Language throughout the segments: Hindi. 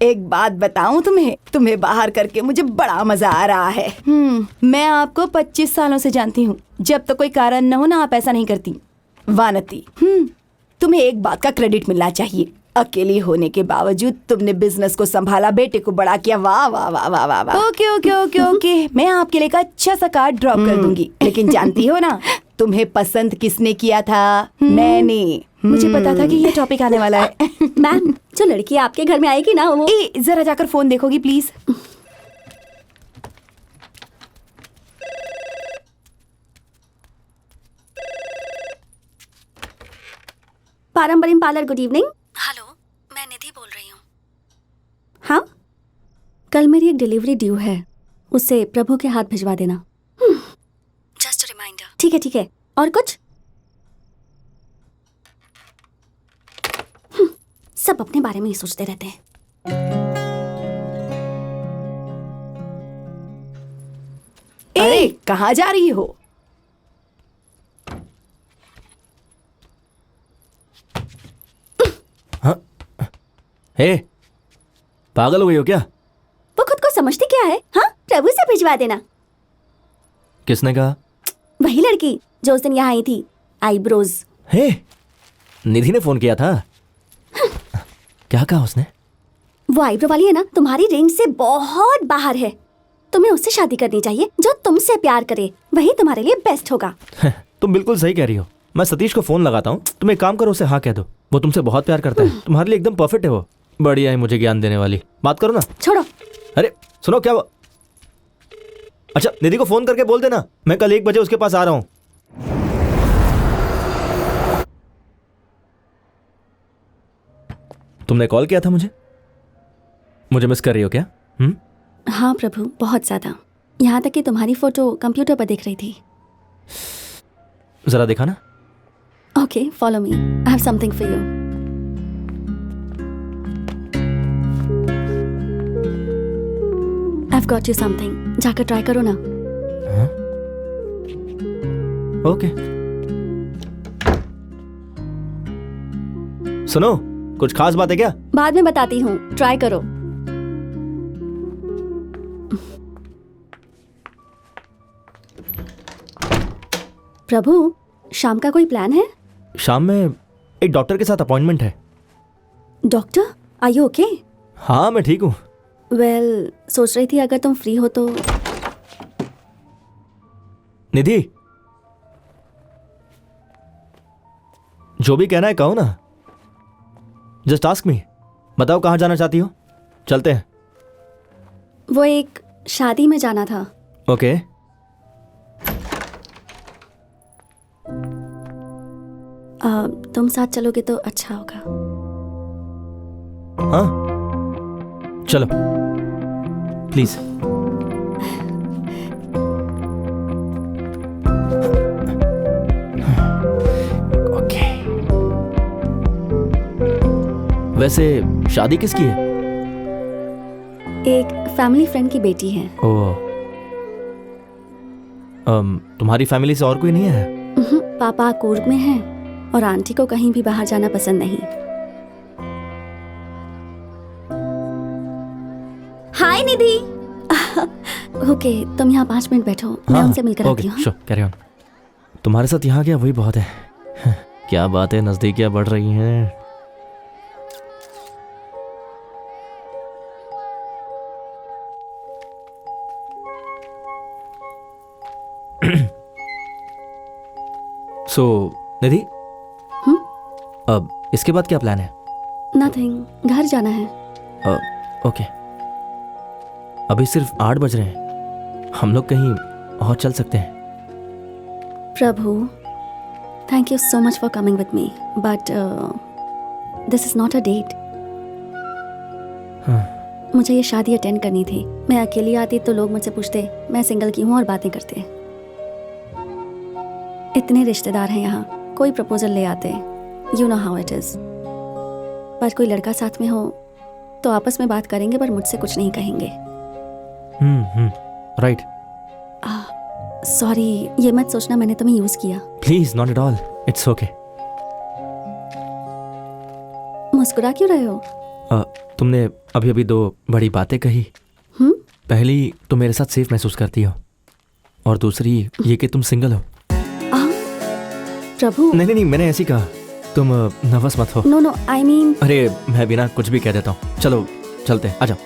एक बात बताऊं तुम्हें बाहर करके मुझे बड़ा मजा आ रहा है। मैं आपको 25 सालों से जानती हूँ। जब तक कोई कारण न हो ना, आप ऐसा नहीं करती। वानती, तुम्हें एक बात का क्रेडिट मिलना चाहिए। अकेली होने के बावजूद तुमने बिजनेस को संभाला, बेटे को बड़ा किया। वाह वाह वाह वाह वाह वाह। ओके ओके ओके ओके, मैं आपके लिए एक अच्छा सा कार्ड ड्रॉप कर दूंगी। लेकिन जानती हो ना, तुम्हें पसंद किसने किया था? मैंने। मुझे पता था कि ये टॉपिक आने वाला है। मैम, जो लड़की आपके घर में आएगी ना, वो जरा जाकर फोन देखोगी प्लीज? पारंपरिक पार्लर, गुड इवनिंग। हेलो, मैं निधि बोल रही हूँ। हाँ, कल मेरी एक डिलीवरी ड्यू है, उसे प्रभु के हाथ भिजवा देना। Just reminder. ठीक है ठीक है। और कुछ? सब अपने बारे में ही सोचते रहते हैं। अरे कहाँ जा रही हो? हाँ? हे, पागल हो गई हो क्या? वो खुद को समझती क्या है? हाँ, प्रभु से भिजवा देना। किसने कहा? वही लड़की जो उस दिन यहाँ आई थी, आईब्रोज। हे, निधि ने फोन किया था। क्या कहा उसने? वो आईब्रो वाली है ना, तुम्हारी रेंज से बहुत बाहर है। तुम्हें उससे शादी करनी चाहिए जो तुमसे प्यार करे, वही तुम्हारे लिए बेस्ट होगा। तुम बिल्कुल सही कह रही हो। मैं सतीश को फोन लगाता हूँ, तुम एक काम करो, उसे हाँ कह दो। वो तुमसे बहुत प्यार करता है, तुम्हारे लिए एकदम परफेक्ट है वो। बढ़िया है, मुझे ज्ञान देने वाली। बात करो ना। छोड़ो। अरे सुनो, क्या वो? अच्छा, निधि को फोन करके बोल देना मैं कल 1 बजे उसके पास आ रहा हूँ। तुमने कॉल किया था मुझे मिस कर रही हो क्या? हाँ प्रभु, बहुत ज्यादा। यहाँ तक कि तुम्हारी फोटो कंप्यूटर पर देख रही थी। जरा देखा ना। Okay, follow me, I have something for you. I have got you something, जाकर ट्राई करो ना। ओके। सुनो, कुछ खास बात है क्या? बाद में बताती हूँ, ट्राई करो। प्रभु, शाम का कोई प्लान है? शाम में एक डॉक्टर के साथ अपॉइंटमेंट है। Doctor, are you okay? हाँ, मैं ठीक हूँ। वेल, सोच रही थी अगर तुम फ्री हो तो। निधि, जो भी कहना है कहो ना। Just ask me. बताओ कहाँ जाना चाहती हो, चलते हैं। वो एक शादी में जाना था। ओके। तुम साथ चलोगे तो अच्छा होगा। हाँ, चलो प्लीज। ओके। वैसे शादी किसकी है? एक फैमिली फ्रेंड की बेटी है। ओह, तुम्हारी फैमिली से और कोई नहीं है? पापा कूर्ग में हैं और आंटी को कहीं भी बाहर जाना पसंद नहीं। हाय निधि। ओके, तुम यहाँ 5 मिनट बैठो, मैं उनसे मिलकर आती हूँ। Sure, carry on. तुम्हारे साथ यहाँ गया वही बहुत है। क्या बात है, नजदीकियां बढ़ रही हैं। सो निधि, अब इसके बाद क्या प्लान है? नथिंग, घर जाना है। ओके। अभी सिर्फ 8 बज रहे हैं, हम लोग कहीं और चल सकते हैं। Prabhu, thank you so much for coming with me, but this is not a date. मुझे ये शादी अटेंड करनी थी। मैं अकेली आती तो लोग मुझसे पूछते मैं सिंगल की हूँ और बातें करते। इतने रिश्तेदार हैं यहाँ, कोई प्रपोजल ले आते। You know how it is. पर कोई लड़का साथ में हो तो आपस में बात करेंगे पर मुझसे कुछ नहीं कहेंगे। राइट। सॉरी, ये मत सोचना मैंने तुम्हें यूज किया। Please, not at all, it's okay. मुस्कुरा क्यों रहे हो? तुमने अभी अभी 2 बड़ी बातें कही। पहली, तुम मेरे साथ सेफ महसूस करती हो, और दूसरी ये कि तुम सिंगल हो। प्रभु। नहीं, मैंने ऐसी कहा। तुम नर्वस मत हो। No, I mean. अरे मैं बिना कुछ भी कह देता हूँ। चलो चलते, आ जाओ।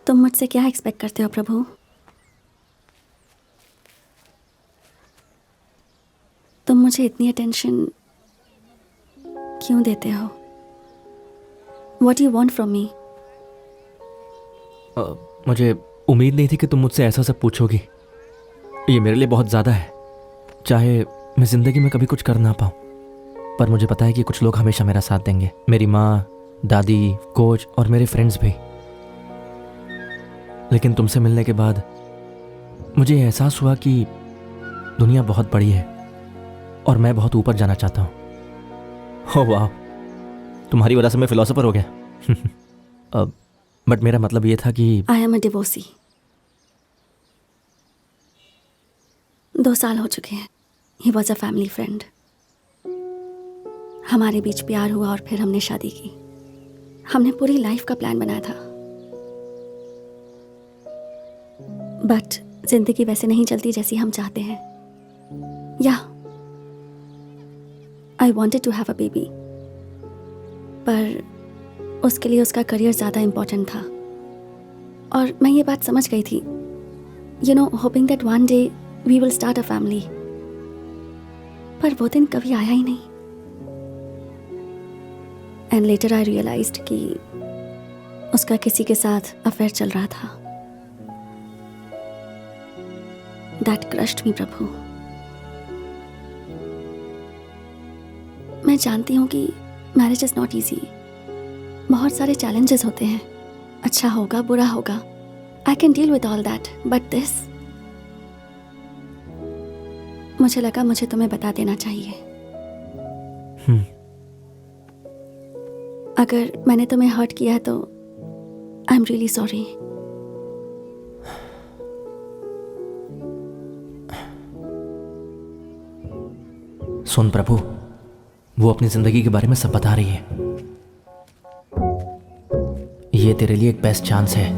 तुम मुझसे क्या एक्सपेक्ट करते हो प्रभु? तुम मुझे इतनी अटेंशन क्यों देते हो? What do you want from me? मुझे उम्मीद नहीं थी कि तुम मुझसे ऐसा सब पूछोगी। ये मेरे लिए बहुत ज़्यादा है। चाहे मैं ज़िंदगी में कभी कुछ कर ना पाऊँ, पर मुझे पता है कि कुछ लोग हमेशा मेरा साथ देंगे। मेरी माँ, दादी, कोच और मेरे फ्रेंड्स भी। लेकिन तुमसे मिलने के बाद मुझे एहसास हुआ कि दुनिया बहुत बड़ी है और मैं बहुत ऊपर जाना चाहता हूँ। ओह वाह, तुम्हारी वजह से मैं फिलोसोफर हो गया। बट मेरा मतलब ये था कि आई एम अ डिवोर्सी। 2 साल हो चुके हैं। He was a family friend. हमारे बीच प्यार हुआ और फिर हमने शादी की। हमने पूरी लाइफ का प्लान बनाया था, बट जिंदगी वैसे नहीं चलती जैसी हम चाहते हैं। या I wanted to have a baby, पर उसके लिए उसका करियर ज़्यादा इम्पोर्टेंट था, और मैं ये बात समझ गई थी। You know, hoping that one day we will start a family. पर वो दिन कभी आया ही नहीं। एंड लेटर आई रियलाइज्ड कि उसका किसी के साथ अफेयर चल रहा था। दैट क्रश्ड मी प्रभु। मैं जानती हूँ कि मैरिज इज नॉट ईजी। बहुत सारे चैलेंजेस होते हैं। अच्छा होगा, बुरा होगा, I can deal with all that, but this, मुझे लगा मुझे तुम्हें बता देना चाहिए। अगर मैंने तुम्हें हर्ट किया है तो आई एम रियली सॉरी। सुन प्रभु, वो अपनी जिंदगी के बारे में सब बता रही है। ये तेरे लिए एक बेस्ट चांस है।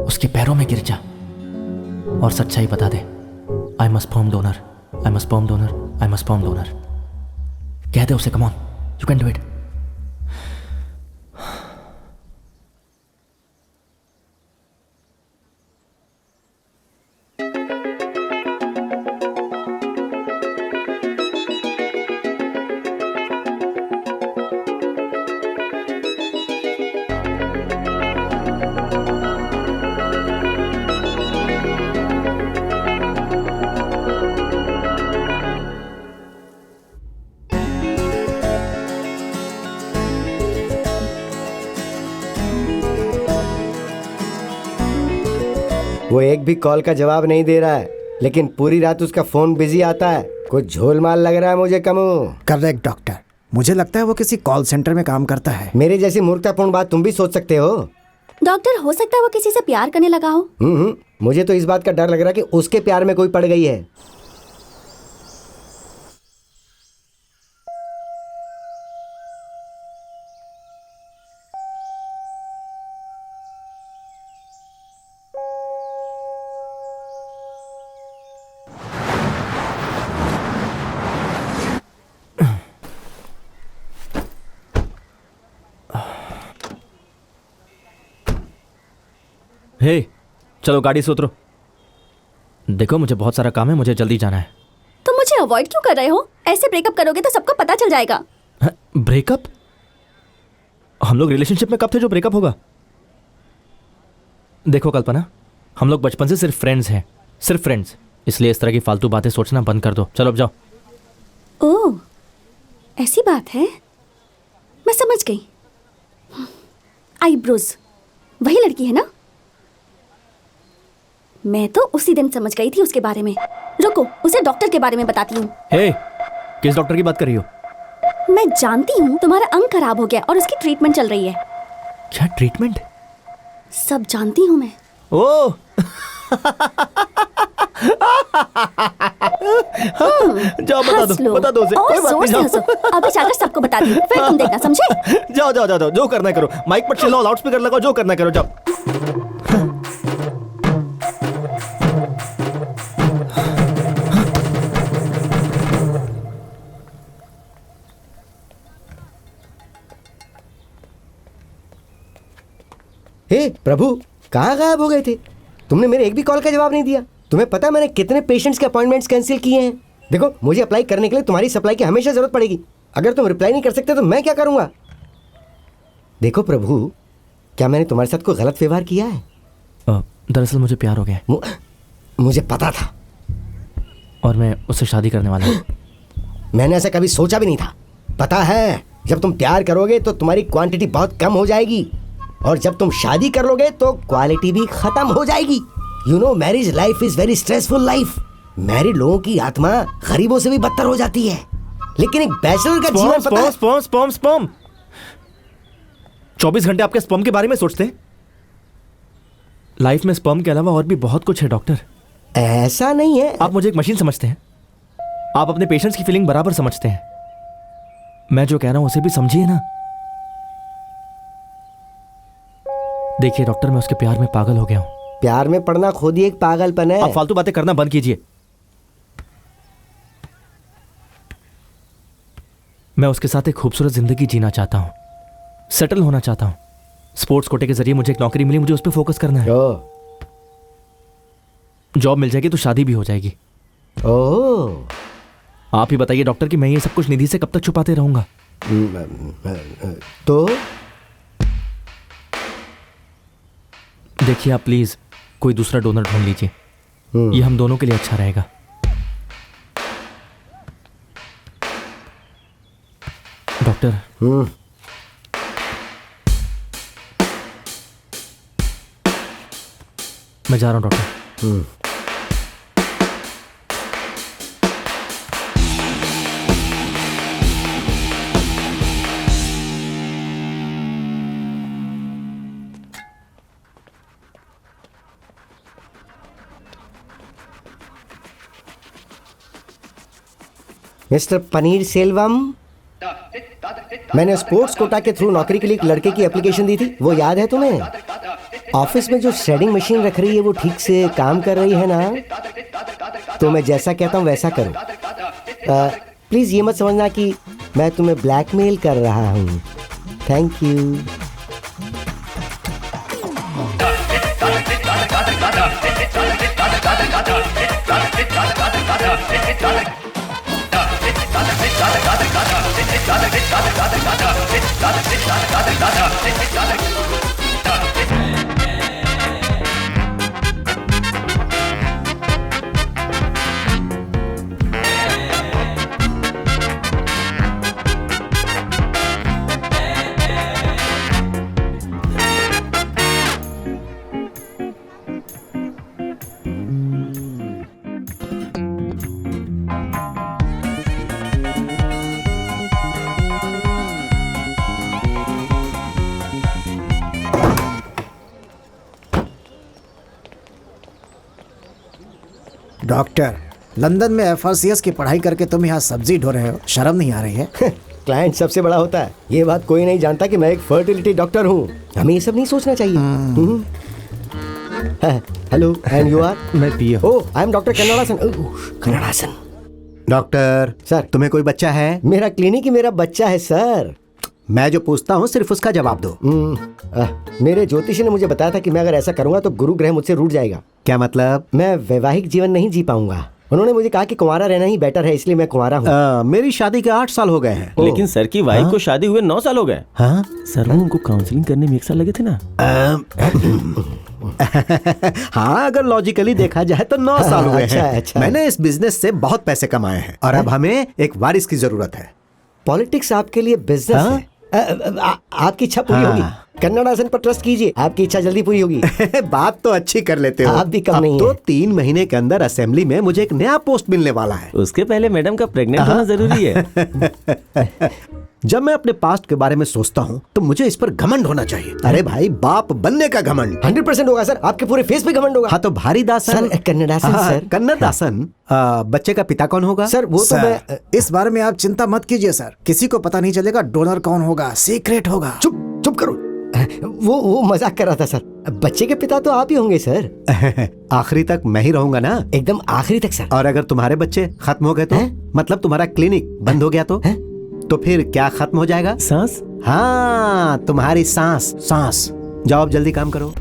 उसके पैरों में गिर जा और सच्चाई बता दे। I am a sperm donor, I am a sperm donor, I am a sperm donor. कह दे उसे, come on, you can do it. वो एक भी कॉल का जवाब नहीं दे रहा है, लेकिन पूरी रात उसका फोन बिजी आता है। कुछ झोलमाल लग रहा है मुझे कमू। करेक्ट डॉक्टर, मुझे लगता है वो किसी कॉल सेंटर में काम करता है। मेरी जैसी मूर्खतापूर्ण बात तुम भी सोच सकते हो। डॉक्टर, हो सकता है वो किसी से प्यार करने लगा हो। मुझे तो इस बात का डर लग रहा है कि उसके प्यार में कोई पड़ गई है। हे, चलो गाड़ी से उतरो। देखो मुझे बहुत सारा काम है, मुझे जल्दी जाना है। तुम मुझे अवॉइड क्यों कर रहे हो? ऐसे ब्रेकअप करोगे तो सबको पता चल जाएगा। ब्रेकअप? हम लोग रिलेशनशिप में कब थे जो ब्रेकअप होगा? देखो कल्पना, हम लोग बचपन से सिर्फ फ्रेंड्स हैं, सिर्फ फ्रेंड्स। इसलिए इस तरह की फालतू बातें सोचना बंद कर दो। चलो अब जाओ। ओह, ऐसी बात है, मैं समझ गई। आईब्रोज, वही लड़की है ना? मैं तो उसी दिन समझ गई थी उसके बारे में। रुको, उसे डॉक्टर के बारे में बताती हूँ। हे, किस डॉक्टर की बात कर रही हो? मैं जानती हूँ तुम्हारा अंग खराब हो गया और उसकी ट्रीटमेंट चल रही है। क्या ट्रीटमेंट? सब जानती हूँ मैं। ओह जाओ हंस लो। बता दो उसे। और कोई बात जोर नहीं, से जाओ। हंसो। अभी जाकर सबको बता दी, फिर तुम देखना, समझे? जाओ जाओ जाओ जाओ, जो करना है करो। माइक पर चिल्लाओ, लाउड स्पीकर लगाओ, जो करना है करो, जाओ। हे प्रभु, कहाँ गायब हो गए थे? तुमने मेरे एक भी कॉल का जवाब नहीं दिया। तुम्हें पता है मैंने कितने पेशेंट्स के अपॉइंटमेंट्स कैंसिल किए हैं? देखो, मुझे अप्लाई करने के लिए तुम्हारी सप्लाई की हमेशा जरूरत पड़ेगी। अगर तुम रिप्लाई नहीं कर सकते तो मैं क्या करूंगा? देखो प्रभु, क्या मैंने तुम्हारे साथ कोई गलत व्यवहार किया है? दरअसल मुझे प्यार हो गया है मुझे पता था। और मैं उससे शादी करने वाला हूँ। मैंने ऐसा कभी सोचा भी नहीं था। पता है, जब तुम प्यार करोगे तो तुम्हारी क्वांटिटी बहुत कम हो जाएगी, और जब तुम शादी कर लोगे तो क्वालिटी भी खत्म हो जाएगी। You know, marriage life is very stressful life. Married लोगों की आत्मा गरीबों से भी बदतर हो जाती है, लेकिन एक बैचलर का जीवन पता है? स्पर्म 24 घंटे आपके स्पर्म के बारे में सोचते हैं? लाइफ में स्पर्म के अलावा और भी बहुत कुछ है डॉक्टर। ऐसा नहीं है। आप मुझे एक मशीन समझते हैं? आप अपने पेशेंट्स की फीलिंग बराबर समझते हैं। मैं जो कह रहा हूं उसे भी समझिए ना। देखिए डॉक्टर, मैं उसके प्यार में पागल हो गया हूं। प्यार में पड़ना खुद ही एक पागलपन है। आप फालतू बातें करना बंद कीजिए। मैं उसके साथ एक खूबसूरत जिंदगी जीना चाहता हूं, सेटल होना चाहता हूं। स्पोर्ट्स कोटे के जरिए मुझे एक नौकरी मिली, मुझे उस पर फोकस करना है। जॉब मिल जाएगी तो शादी भी हो जाएगी। आप ही बताइए डॉक्टर कि मैं ये सब कुछ निधि से कब तक छुपाते रहूंगा? तो देखिए आप प्लीज कोई दूसरा डोनर ढूंढ लीजिए। ये हम दोनों के लिए अच्छा रहेगा। डॉक्टर, मैं जा रहा हूं डॉक्टर। मिस्टर पनीर सेल्वम, मैंने स्पोर्ट्स कोटा के थ्रू नौकरी के लिए एक लड़के की एप्लीकेशन दी थी, वो याद है तुम्हें? ऑफिस में जो श्रेडिंग मशीन रख रही है वो ठीक से काम कर रही है ना? तो मैं जैसा कहता हूँ वैसा करो। प्लीज ये मत समझना कि मैं तुम्हें ब्लैकमेल कर रहा हूँ। Thank you. डॉक्टर, लंदन में FRCS की पढ़ाई करके तुम यहाँ सब्जी ढो रहे हो, शर्म नहीं आ रही है? क्लाइंट सबसे बड़ा होता है। ये बात कोई नहीं जानता कि मैं एक फर्टिलिटी डॉक्टर हूँ। हमें ये सब नहीं सोचना चाहिए। Hello, and you are? मैं पियो। Oh, I am doctor Kannadasan. Kannadasan. Doctor sir, तुम्हें कोई बच्चा है? मेरा क्लिनिक ही मेरा बच्चा है सर। मैं जो पूछता हूँ सिर्फ उसका जवाब दो। मेरे ज्योतिषी ने मुझे बताया था कि मैं अगर ऐसा करूंगा तो गुरु ग्रह मुझसे रूठ जाएगा। क्या मतलब? मैं वैवाहिक जीवन नहीं जी पाऊंगा। उन्होंने मुझे कहा कि कुंवारा रहना ही बेटर है, इसलिए मैं कुंवारा हूँ। मेरी शादी के 8 साल हो गए हैं। लेकिन सर की वाइफ को शादी हुए 9 साल हो गए। हाँ? सर वो उनको काउंसलिंग करने में 1 साल लगे थे ना। हाँ, अगर लॉजिकली देखा जाए तो 9 साल हुए अच्छा, हैं। अच्छा। मैंने इस बिजनेस से बहुत पैसे कमाए हैं और अब हमें एक वारिस की जरूरत है। पॉलिटिक्स आपके लिए बिजनेस है। आपकी इच्छा पूरी होगी। कन्नड़ासन पर ट्रस्ट कीजिए, आपकी इच्छा जल्दी पूरी होगी। बात तो अच्छी कर लेते हो। आप भी कम अब नहीं तो है। 3 महीने के अंदर असेंबली में मुझे एक नया पोस्ट मिलने वाला है। उसके पहले मैडम का प्रेग्नेंट होना जरूरी है। जब मैं अपने पास्ट के बारे में सोचता हूँ तो मुझे इस पर घमंड होना चाहिए। अरे भाई, बाप बनने का घमंड। 100% होगा सर, आपके पूरे फेस पे घमंड होगा। हाँ तो भारी दासन। Sir, Kannadasan sir. कन्नड़ासन। बच्चे का पिता कौन होगा? सर वो तो सर, मैं इस बारे में आप चिंता मत कीजिए सर, किसी को पता नहीं चलेगा डोनर कौन होगा, सीक्रेट होगा। चुप करो। वो मजाक कर रहा था सर। बच्चे के पिता तो आप ही होंगे सर। आखिरी तक मैं ही रहूंगा ना? एकदम आखिरी तक सर। और अगर तुम्हारे बच्चे खत्म हो गए तो? मतलब तुम्हारा क्लिनिक बंद हो गया तो फिर क्या खत्म हो जाएगा? सांस। हाँ, तुम्हारी सांस। जाओ अब जल्दी काम करो।